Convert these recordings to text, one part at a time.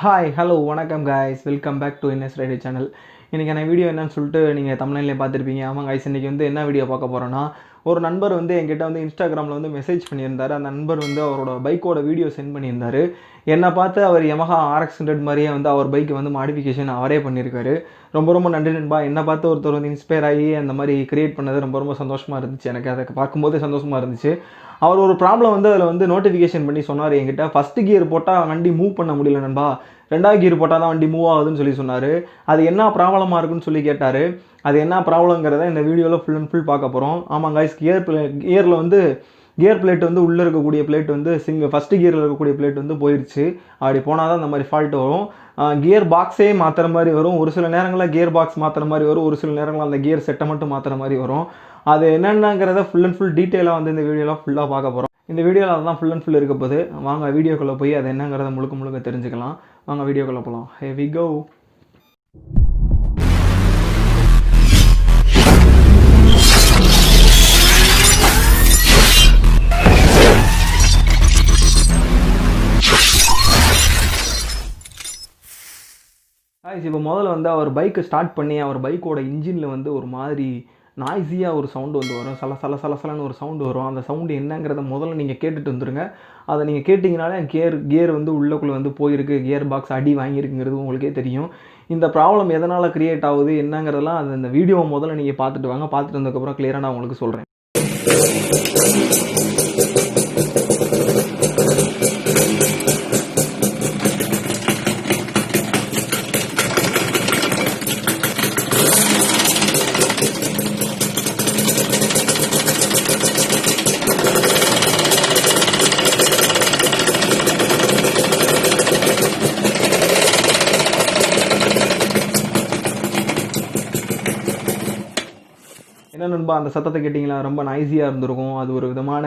Hi hello வணக்கம் guys, welcome back to NS rider channel. இன்றைக்கான video என்னன்னு சொல்லிட்டு நீங்கள் தமிழ்லேயே பார்த்துருப்பீங்க. ஆமாம் கைஸ், இன்றைக்கி என்ன வீடியோ பார்க்க போகிறோன்னா, ஒரு நண்பர் என்கிட்ட இன்ஸ்டாகிராமில் மெசேஜ் பண்ணியிருந்தார். அந்த நண்பர் அவரோட பைக்கோட வீடியோ சென்ட் பண்ணியிருந்தார். என்னை பார்த்து அவர் Yamaha RX100 மாதிரியே அவர் பைக்கு மாடிஃபிகேஷன் அவரே பண்ணியிருக்காரு. ரொம்ப ரொம்ப நன்றி நண்பா. என்னை பார்த்து ஒருத்தர் இன்ஸ்பயர் ஆகி அந்த மாதிரி கிரியேட் பண்ணது ரொம்ப ரொம்ப சந்தோஷமாக இருந்துச்சு. எனக்கு அதை பார்க்கும்போதே சந்தோஷமாக இருந்துச்சு. அவர் ஒரு ப்ராப்ளம் அதில் நோட்டிஃபிகேஷன் பண்ணி சொன்னார் என்கிட்ட. ஃபஸ்ட்டு கியர் போட்டால் வண்டி மூவ் பண்ண முடியல நண்பா, ரெண்டாவது கியர் போட்டால் தான் வண்டி மூவ் ஆகுதுன்னு சொன்னார். அது என்ன ப்ராப்ளமாக இருக்குன்னு கேட்டார். அது என்ன ப்ராப்ளங்கிறத இந்த வீடியோவில் ஃபுல் அண்ட் ஃபுல் பார்க்க போகிறோம். ஆமாம் கைஸ், கியரில் கியர் பிளேட் உள்ளே இருக்கக்கூடிய பிளேட் ஃபஸ்ட்டு கியரில் இருக்கக்கூடிய பிளேட் போயிடுச்சு. அப்படி போனால் தான் இந்த மாதிரி ஃபால்ட் வரும். கியர் பாக்ஸே மாற்றுற மாதிரி வரும். ஒரு சில நேரங்களில் கியர் பாக்ஸ் மாற்றுற மாதிரி வரும், ஒரு சில நேரங்களில் அந்த கியர் செட்டை மட்டும் மாற்றுற மாதிரி வரும். அது என்னென்னங்கிறத ஃபுல் அண்ட் ஃபுல் டீட்டெயிலாக இந்த வீடியோவில் ஃபுல்லாக பார்க்க போகிறோம். இந்த வீடியோவில் அதுதான் ஃபுல் அண்ட் ஃபுல் இருக்க போது. வாங்க வீடியோக்குள்ளே போய் அது என்னங்கிறத முழுக்க தெரிஞ்சுக்கலாம். வாங்க வீடியோக்குள்ளே போகலாம். ஹே வி கோ. இப்போ முதல்ல அவர் பைக்கை ஸ்டார்ட் பண்ணி அவர் பைக்கோட இன்ஜினில் ஒரு மாதிரி நாய்ஸியாக ஒரு சவுண்டு வரும். சலசலன்னு ஒரு சவுண்டு வரும். அந்த சவுண்டு என்னங்கிறத முதல்ல நீங்கள் கேட்டுட்டு வந்துடுங்க. அதை நீங்கள் கேட்டிங்கனாலே கியர் உள்ளக்குள்ளே போயிருக்கு, கியர் பாக்ஸ் அடி வாங்கியிருக்குங்கிறது உங்களுக்கே தெரியும். இந்த ப்ராப்ளம் எதனால் க்ரியேட் ஆகுது என்னங்கிறதெல்லாம் அது இந்த வீடியோவை முதல்ல நீங்கள் பார்த்துட்டு வாங்க. பார்த்துட்டு வந்ததுக்கப்புறம் கிளியராக நான் உங்களுக்கு சொல்கிறேன். என்ன நண்பா, அந்த சத்தத்தை கேட்டிங்களா? ரொம்ப நாய்ஸியாக இருந்திருக்கும். அது ஒரு விதமான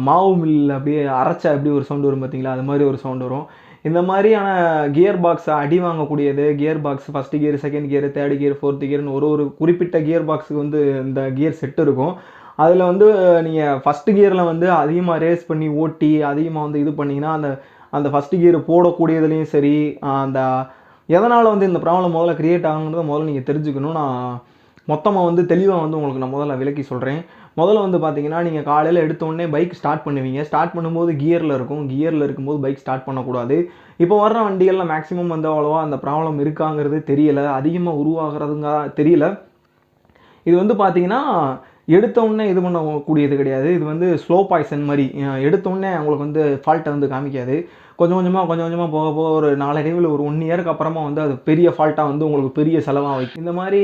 மாவு மில் அப்படியே அரைச்சா எப்படி ஒரு சவுண்டு வரும் பார்த்தீங்களா, அது மாதிரி ஒரு சவுண்டு வரும். இந்த மாதிரியான கியர் பாக்ஸை அடி வாங்கக்கூடியது gear box first gear, second gear, third gear, fourth கியர்னு ஒரு குறிப்பிட்ட கியர் பாக்ஸுக்கு இந்த கியர் செட் இருக்கும். அதில் நீங்கள் ஃபஸ்ட்டு கியரில் அதிகமாக ரேஸ் பண்ணி ஓட்டி அதிகமாக இது பண்ணிங்கன்னா அந்த ஃபஸ்ட்டு கியர் போடக்கூடியதுலேயும் சரி, அந்த எதனால் இந்த ப்ராப்ளம் முதல்ல க்ரியேட் ஆகுங்கிறத முதல்ல நீங்கள் தெரிஞ்சுக்கணும். நான் மொத்தமாக தெளிவாக உங்களுக்கு நான் முதல்ல விளக்கி சொல்கிறேன். முதல்ல பார்த்தீங்கன்னா, நீங்கள் காலையில் எடுத்தோடனே பைக் ஸ்டார்ட் பண்ணுவீங்க. ஸ்டார்ட் பண்ணும்போது கியரில் இருக்கும். கியரில் இருக்கும்போது பைக் ஸ்டார்ட் பண்ணக்கூடாது. இப்போ வர்ற வண்டிகளில் மேக்ஸிமம் அவ்வளோவா அந்த ப்ராப்ளம் இருக்காங்கிறது தெரியலை, அதிகமாக உருவாகிறதுங்க தெரியல. இது பார்த்தீங்கன்னா எடுத்தோடனே இது பண்ணக்கூடியது கிடையாது. இது ஸ்லோ பாய்சன் மாதிரி. எடுத்தோடனே உங்களுக்கு ஃபால்ட்டை காமிக்காது. கொஞ்சம் கொஞ்சமாக போக போக ஒரு நாளடைவில் ஒரு 1 இயருக்கு அப்புறமா அது பெரிய ஃபால்ட்டாக உங்களுக்கு பெரிய செலவாக வைக்கும். இந்த மாதிரி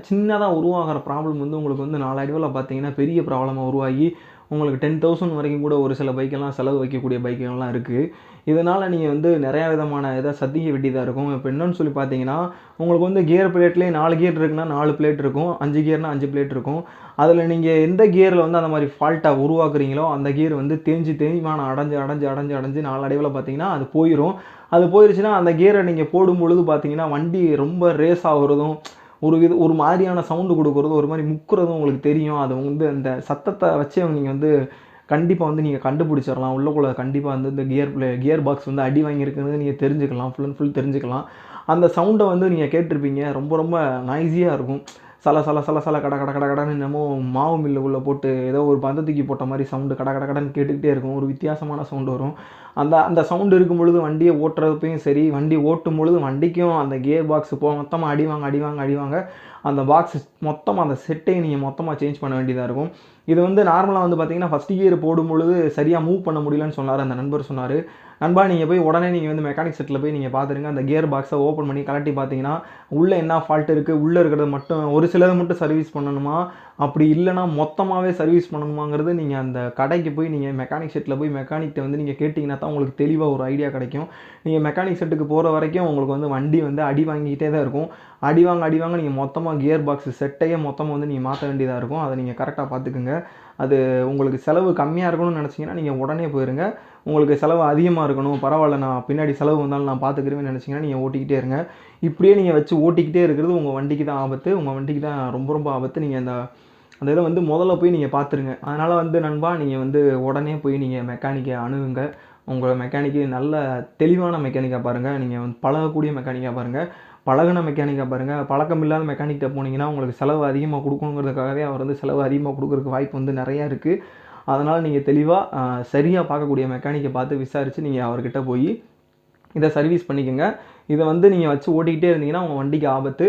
சின்னதாக உருவாகிற ப்ராப்ளம் உங்களுக்கு நாளடைவில் பார்த்தீங்கன்னா பெரிய ப்ராப்ளமாக உருவாகி உங்களுக்கு 10,000 வரைக்கும் கூட ஒரு சில பைக்கெல்லாம் செலவு வைக்கக்கூடிய பைக்கெல்லாம் இருக்குது. இதனால் நீங்கள் நிறையா விதமான சத்திக்க வேண்டியதாக இருக்கும். இப்போ என்னன்னு பார்த்தீங்கன்னா, உங்களுக்கு கியர் பிளேட்லேயே 4 கியர் இருக்குன்னா 4 பிளேட் இருக்கும், 5 கியர்னால் 5 பிளேட் இருக்கும். அதில் நீங்கள் எந்த கியரில் அந்த மாதிரி ஃபால்ட்டாக உருவாக்குறீங்களோ அந்த கியர் தேய்மானம் அடைஞ்சு நாளடைவில் பார்த்தீங்கன்னா அது போயிடும். அது போயிடுச்சுன்னா அந்த கியரை நீங்கள் போடும் பொழுது பார்த்தீங்கன்னா வண்டி ரொம்ப ரேஸ் ஆகுறதும், ஒரு மாதிரியான சவுண்டு கொடுக்குறதும், ஒரு மாதிரி முக்குறதும் உங்களுக்கு தெரியும். அது அந்த சத்தத்தை வச்சே நீங்கள் கண்டிப்பாக நீங்கள் கண்டுபிடிச்சிடலாம். உள்ளக்குள்ளே கண்டிப்பாக இந்த கியர் பாக்ஸ் அடி வாங்கியிருக்கிறது நீங்கள் தெரிஞ்சுக்கலாம். ஃபுல் அண்ட் ஃபுல் தெரிஞ்சுக்கலாம். அந்த சவுண்டை நீங்கள் கேட்டிருப்பீங்க. ரொம்ப ரொம்ப நாய்ஸியாக இருக்கும். சல கடன்னு என்னமோ மாவு மில்லுக்குள்ளே போட்டு ஏதோ ஒரு பந்தத்துக்கு போட்ட மாதிரி சவுண்டு கடன்னு கேட்டுக்கிட்டே இருக்கும். ஒரு வித்தியாசமான சவுண்டு வரும். அந்த சவுண்டு இருக்கும் பொழுது வண்டியை ஓட்டுறப்பையும் சரி, வண்டி ஓட்டும் பொழுது வண்டிக்கும் அந்த கியர் பாக்ஸ் மொத்தமாக அடிவாங்க. அந்த பாக்ஸ் மொத்தமாக அந்த செட்டையும் நீங்கள் மொத்தமாக சேஞ்ச் பண்ண வேண்டியதாக இருக்கும். இது நார்மலாக பார்த்தீங்கன்னா ஃபஸ்ட் கியர் போடும் பொழுது சரியாக மூவ் பண்ண முடியலன்னு சொன்னார் அந்த நண்பர். சொன்னார், நண்பா நீங்கள் போய் உடனே நீங்கள் மெக்கானிக் செட்டில் போய் நீங்கள் பார்த்துருங்க. அந்த கியர் பாக்ஸை ஓப்பன் பண்ணி கலட்டி பார்த்தீங்கன்னா உள்ளே என்ன ஃபால்ட் இருக்குது, உள்ளே இருக்கிறது மட்டும் ஒரு சிலது மட்டும் சர்வீஸ் பண்ணணுமா, அப்படி இல்லைனா மொத்தமாகவே சர்வீஸ் பண்ணணுமாங்கிறது நீங்கள் அந்த கடைக்கு போய் நீங்கள் மெக்கானிக் செட்டில் போய் மெக்கானிக்கிட்ட நீங்கள் கேட்டிங்கன்னா தான் உங்களுக்கு தெளிவாக ஒரு ஐடியா கிடைக்கும். நீங்கள் மெக்கானிக் செட்டுக்கு போகிற வரைக்கும் உங்களுக்கு வண்டி அடி வாங்கிக்கிட்டே தான் இருக்கும். அடி வாங்க நீங்கள் மொத்தமாக கியர் பாக்ஸ் செட்டையே மொத்தமாக நீங்கள் மாற்ற வேண்டியதாக இருக்கும். அதை நீங்கள் கரெக்டாக பார்த்துக்குங்க. அது உங்களுக்கு செலவு கம்மியாக இருக்கணும்னு நினச்சிங்கன்னா நீங்கள் உடனே போயிருங்க. உங்களுக்கு செலவு அதிகமாக இருக்கணும், பரவாயில்ல நான் பின்னாடி செலவு வந்தாலும் நான் பார்த்துக்கிறேன்னு நினச்சிங்கன்னா நீங்கள் ஓட்டிக்கிட்டே இருங்க. இப்படியே நீங்கள் வச்சு ஓட்டிக்கிட்டே இருக்கிறது உங்கள் வண்டிக்கு தான் ஆபத்து, உங்கள் வண்டிக்கு தான் ரொம்ப ரொம்ப ஆபத்து. நீங்கள் அந்த இதை முதல்ல போய் நீங்கள் பார்த்துருங்க. அதனால் நண்பா நீங்கள் உடனே போய் நீங்கள் மெக்கானிக்கை அணுகுங்க. உங்கள் மெக்கானிக்கு நல்ல தெளிவான மெக்கானிக்காக பாருங்கள். நீங்கள் வந்து பழகக்கூடிய மெக்கானிக்காக பாருங்கள். பழகுன மெக்கானிக்காக பாருங்கள். பழக்கம் இல்லாத மெக்கானிக்கிட்ட போனீங்கன்னா உங்களுக்கு செலவு அதிகமாக கொடுக்கணுங்கிறதுக்காகவே அவர் வந்து செலவு அதிகமாக கொடுக்குறதுக்கு வாய்ப்பு வந்து நிறையா இருக்குது. அதனால் நீங்கள் தெளிவாக சரியாக பார்க்கக்கூடிய மெக்கானிக்கை பார்த்து விசாரித்து நீங்கள் அவர்கிட்ட போய் இதை சர்வீஸ் பண்ணிக்கோங்க. இதை வந்து நீங்கள் வச்சு ஓட்டிக்கிட்டே இருந்தீங்கன்னா உங்கள் வண்டிக்கு ஆபத்து.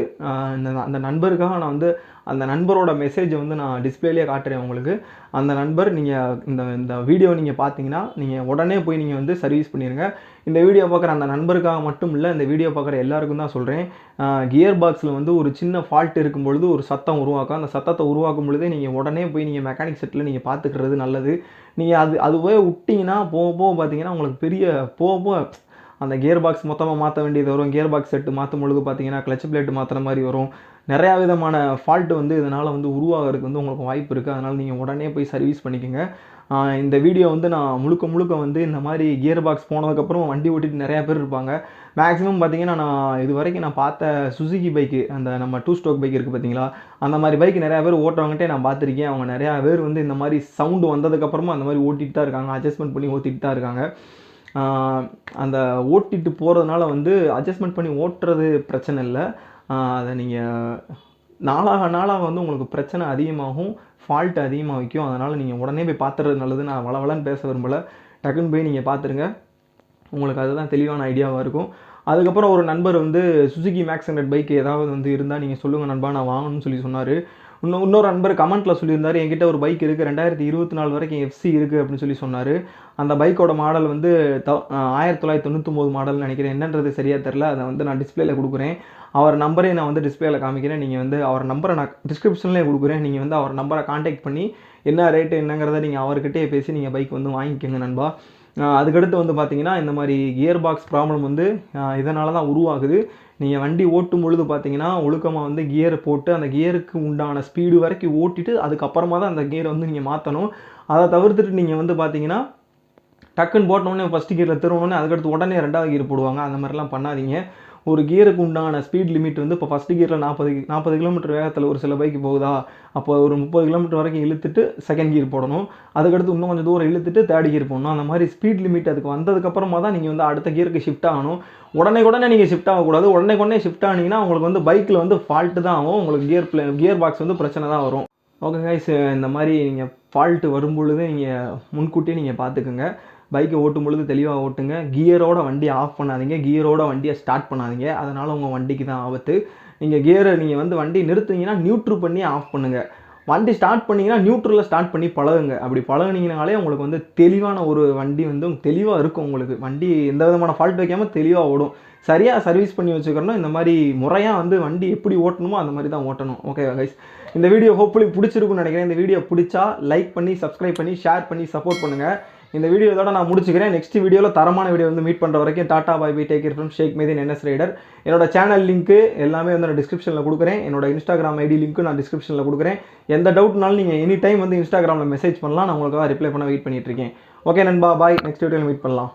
அந்த நண்பருக்காக நான் வந்து அந்த நண்பரோட மெசேஜை வந்து நான் டிஸ்பிளேலேயே காட்டுறேன் உங்களுக்கு. அந்த நண்பர் நீங்கள் இந்த வீடியோ நீங்கள் பார்த்தீங்கன்னா நீங்கள் உடனே போய் நீங்கள் வந்து சர்வீஸ் பண்ணிடுங்க. இந்த வீடியோ பார்க்குற அந்த நண்பருக்காக மட்டும் இல்லை, இந்த வீடியோ பார்க்குற எல்லாருக்கும் தான் சொல்கிறேன். கியர் பாக்ஸில் வந்து ஒரு சின்ன ஃபால்ட் இருக்கும் பொழுது ஒரு சத்தம் உருவாக்கும். அந்த சத்தத்தை உருவாக்கும் பொழுதே நீங்கள் உடனே போய் நீங்கள் மெக்கானிக் செட்டில் நீங்கள் பார்த்துக்கிறது நல்லது. நீங்கள் அதுவே விட்டிங்கன்னா போக போக பார்த்தீங்கன்னா உங்களுக்கு பெரிய போக அந்த கியர் பாக்ஸ் மொத்தமாக மாற்ற வேண்டியது வரும். கியர் பாக்ஸ் செட்டு மாற்றும் பொழுது பார்த்தீங்கன்னா கிளச் பிளேட்டு மாற்றுற மாதிரி வரும். நிறையா விதமான ஃபால்ட்டு வந்து இதனால் வந்து உருவாகிறதுக்கு வந்து உங்களுக்கு வாய்ப்பு இருக்குது. அதனால் நீங்கள் உடனே போய் சர்வீஸ் பண்ணிக்கோங்க. இந்த வீடியோ வந்து நான் முழுக்க வந்து இந்த மாதிரி கியர் பாக்ஸ் போனதுக்கப்புறம் வண்டி ஓட்டிட்டு நிறையா பேர் இருப்பாங்க. மேக்ஸிமம் பார்த்தீங்கன்னா நான் இது வரைக்கும் நான் பார்த்த சுசுகி பைக்கு, அந்த நம்ம 2 ஸ்ட்ரோக் பைக் இருக்குது பார்த்தீங்களா, அந்த மாதிரி பைக் நிறையா பேர் ஓட்டுறவங்ககிட்டே நான் பார்த்துருக்கேன். அவங்க நிறையா பேர் வந்து இந்த மாதிரி சவுண்டு வந்ததுக்கப்புறமா அந்த மாதிரி ஓட்டிகிட்டு தான் இருக்காங்க. அட்ஜஸ்ட்மெண்ட் பண்ணி ஓட்டிகிட்டு தான் இருக்காங்க. அந்த ஓட்டிட்டு போகிறதுனால வந்து அட்ஜஸ்ட்மெண்ட் பண்ணி ஓட்டுறது பிரச்சனை இல்லை. அதை நீங்கள் நாளாக வந்து உங்களுக்கு பிரச்சனை அதிகமாகும், ஃபால்ட் அதிகமாக வைக்கும். அதனால் நீங்கள் உடனே போய் பார்த்துறது நல்லது. நான் வளவலன்னு பேச விரும்பலை, டக்குன்னு போய் நீங்கள் பார்த்துருங்க. உங்களுக்கு அதுதான் தெளிவான ஐடியாவாக இருக்கும். அதுக்கப்புறம் ஒரு நண்பர் வந்து சுசுகி மேக்ஸ் 100 பைக் ஏதாவது வந்து இருந்தால் நீங்கள் சொல்லுங்கள் நண்பா, நான் வாங்கணும்னு சொல்லி சொன்னார். இன்னொரு நண்பர் கமெண்ட்டில் சொல்லியிருந்தார், என்கிட்ட ஒரு பைக் இருக்குது 2024 வரைக்கும் எஃப்சி இருக்குது அப்படின்னு சொல்லி சொன்னார். அந்த பைக்கோட மாடல் வந்து 1999 மாடல்னு நினைக்கிறேன். என்னன்றது சரியாக தெரில. அதை வந்து நான் டிஸ்பிளேல கொடுக்குறேன். அவர் நம்பரே நான் வந்து டிஸ்பிளேல காமிக்கிறேன். நீங்கள் வந்து அவர் நம்பரை நான் டிஸ்கிரிப்ஷன்லேயே கொடுக்குறேன். நீங்கள் வந்து அவர் நம்பரை கான்டாக்ட் பண்ணி என்ன ரேட்டு என்னங்கிறத நீங்கள் அவர்கிட்டே பேசி நீங்கள் பைக் வந்து வாங்கிக்கோங்க நண்பா. அதுக்கடுத்து வந்து பார்த்தீங்கன்னா இந்த மாதிரி கியர் பாக்ஸ் ப்ராப்ளம் வந்து இதனால தான் உருவாகுது. நீங்கள் வண்டி ஓட்டும் பொழுது பார்த்தீங்கன்னா ஒழுக்கமாக வந்து கியரை போட்டு அந்த கியருக்கு உண்டான ஸ்பீடு வரைக்கும் ஓட்டிட்டு அதுக்கப்புறமா தான் அந்த கியரை வந்து நீங்கள் மாற்றணும். அதை தவிர்த்துட்டு நீங்கள் வந்து பார்த்தீங்கன்னா டக்குன்னு போட்டோன்னே ஃபஸ்ட்டு கியரில் திருவணுன்னே அதுக்கடுத்து உடனே 2வது கியர் போடுவாங்க. அந்த மாதிரிலாம் பண்ணாதீங்க. ஒரு கியருக்கு உண்டான ஸ்பீட் லிமிட் வந்து இப்போ ஃபஸ்ட்டு கியரில் 40 கிலோமீட்டர் வேகத்தில் ஒரு சில பைக்கு போகுதா, அப்போ ஒரு 30 கிலோமீட்டர் வரைக்கும் இழுத்துட்டு செகண்ட் கியர் போடணும். அதுக்கடுத்து இன்னும் கொஞ்சம் தூரம் இழுத்துட்டு தேர்ட் கியர் போடணும். அந்த மாதிரி ஸ்பீட் லிமிட் அதுக்கு வந்ததுக்கப்புறமா தான் நீங்கள் வந்து அடுத்த கியருக்கு ஷிஃப்ட் ஆகணும். உடனே நீங்கள் ஷிஃப்ட் ஆகக்கூடாது. உடனே ஷிஃப்ட் ஆனீங்கன்னா உங்களுக்கு வந்து பைக்கில் வந்து ஃபால்ட்டு தான் ஆகும். உங்களுக்கு கியர் பாக்ஸ் வந்து பிரச்சனை தான் வரும். ஓகே கைஸ், இந்த மாதிரி நீங்கள் ஃபால்ட்டு வரும்பொழுது நீங்கள் முன்கூட்டியே நீங்கள் பார்த்துக்குங்க. பைக்கை ஓட்டும் பொழுது தெளிவாக ஓட்டுங்க. கியரோட வண்டியை ஆஃப் பண்ணாதீங்க, கியரோட வண்டியை ஸ்டார்ட் பண்ணாதீங்க. அதனால் உங்கள் வண்டிக்கு தான் ஆபத்து. நீங்கள் வந்து வண்டி நிறுத்துனீங்கன்னா நியூட்ரு பண்ணி ஆஃப் பண்ணுங்கள். வண்டி ஸ்டார்ட் பண்ணிங்கன்னா நியூட்ரலில் ஸ்டார்ட் பண்ணி பழகுங்க. அப்படி பழகுனீங்கனாலே உங்களுக்கு வந்து தெளிவான ஒரு வண்டி வந்து தெளிவாக இருக்கும். உங்களுக்கு வண்டி எந்த விதமான ஃபால்ட் வைக்காமல் தெளிவாக ஓடும். சரியாக சர்வீஸ் பண்ணி வச்சுக்கிறோம். இந்த மாதிரி முறையாக வந்து வண்டி எப்படி ஓட்டணுமோ அந்த மாதிரி தான் ஓட்டணும். ஓகே கைஸ், இந்த வீடியோ ஹோப்ஃபுல்லி பிடிச்சிருக்குன்னு நினைக்கிறேன். இந்த வீடியோ பிடிச்சா லைக் பண்ணி சப்ஸ்கிரைப் பண்ணி ஷேர் பண்ணி சப்போர்ட் பண்ணுங்கள். இந்த வீடியோ இதோட நான் முடிச்சுக்கிறேன். நெக்ஸ்ட் வீடியோவில் தரமான வீடியோ வந்து மீட் பண்ணுற வரைக்கும் tata bye bye, take care from Shaik Methin NS rider. என்னோட சேனல் லிங்க்கு எல்லாமே வந்து நான் டிஸ்கிரிப்ஷனில் கொடுக்குறேன். என்னோட இன்ஸ்டாகிராம் ஐடி லிங்க்கு நான் டிஸ்கிரிப்ஷனில் கொடுக்குறேன். எந்த டவுட்னாலும் நீங்கள் எனி டைம் வந்து இன்ஸ்டாகிராமில் மெசேஜ் பண்ணலாம். நான் உங்களுக்கு ரிப்ளை பண்ண வெயிட் பண்ணிட்டு இருக்கேன். ஓகே நண்பா, பாய். நெக்ஸ்ட் வீடியோவில் மீட் பண்ணலாம்.